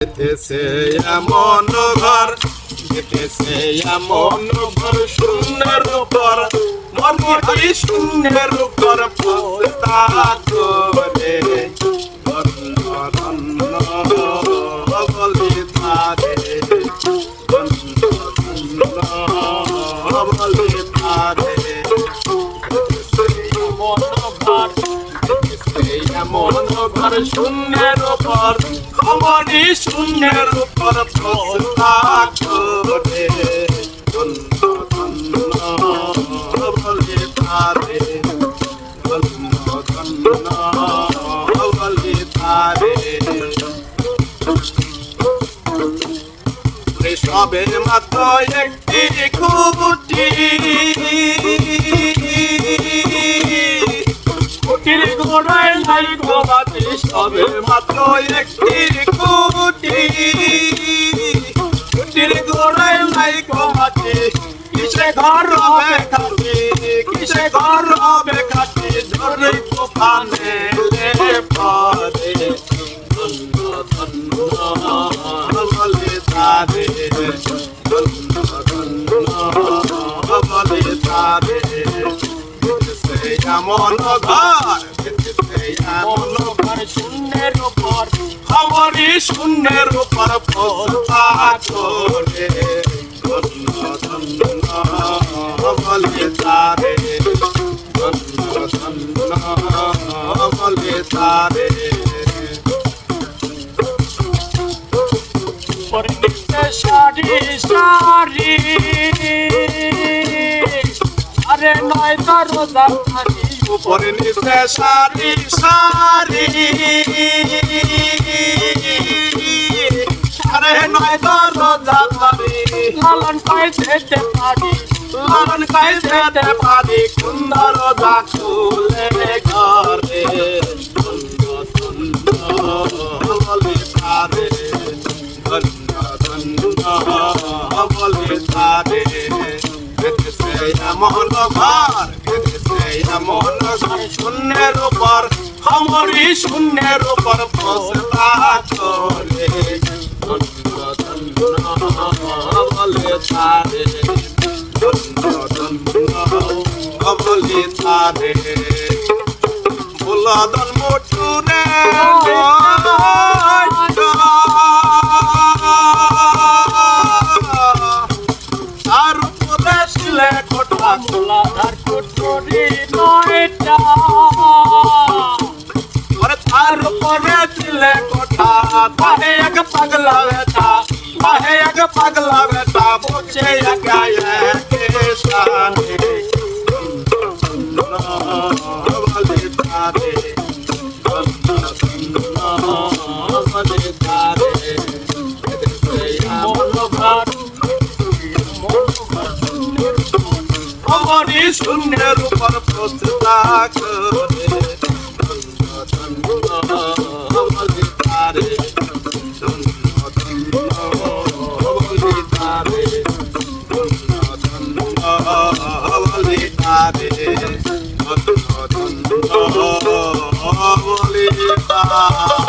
যেতেছে এমন ঘর, যেতেছে এমন ঘর শূন্যের উপর, মনটি শূন্যের উপর পোস্তা করে ধন্য ধন্য বলি তারে, ধন্য ধন্য বলি তারে। এমন ঘর শূন্যের উপর, মনি শূন্যের উপর পোস্তা করে ধন্য ধন্য বলি তারে, ধন্য ধন্য বলি তারে। সবে মাত্র একটি খুঁটি, খুঁটির গোড়ায় নাই গোবাতি, সবে মাত্র একটি খুঁটি, খুঁটির গোড়ায় নাই গোবাতি। কিসে ঘর হবে খাটি, কিসে ঘর হবে খাটি, ঝরে তুফানে পরে ধন্য ধন্য বলে তারে, ধন্য ধন্য বলে তারে। এমন ঘর, এমন ঘর শূন্যের উপর, খবরই শূন্যের উপর পোস্তা করে ধন্য ধন্য বলে তারে, ধন্য ধন্য বলে তারে। সারি সারি আরে নয় দরজা থাকি, উপরে নিচে সারি সারি আরে নয় দরজা থাকি। লালন কাই যেতে পারি, লালন কাই যেতে পারি, কোন দরজা খুলে ঘরে ধন্য ধন্য বলে তারে, ধন্য ধন্য বলে তারে। যেতেছে এমন ঘর, যেতেছে এমন ঘর শূন্যের উপর, খবরই শূন্যের উপর পোস্তা করে ধন্য ধন্য বলে তারে, ধন্য ধন্য বলে তারে। বুলাদন মোটুরে আর উপরে শিলে কোঠা, মোলাধার কোঠরি নয়টা, ওরে তার উপরে শিলে কোঠা। তাহে এক পাগলা বেটা, তাহে এক পাগলা বেটা, বসে গায়ে কে শানে ধন্য বলে তারে, ধন্য ধন্য বলে তারে। এমন ঘর, খবরই শূন্যের উপর পোস্তা করে ধন্য ধন্য বলে তারে, ধন্য ধন্য বলে তারে, ধন্য ধন্য বলে তারে, ধন্য ধন্য বলে তারে।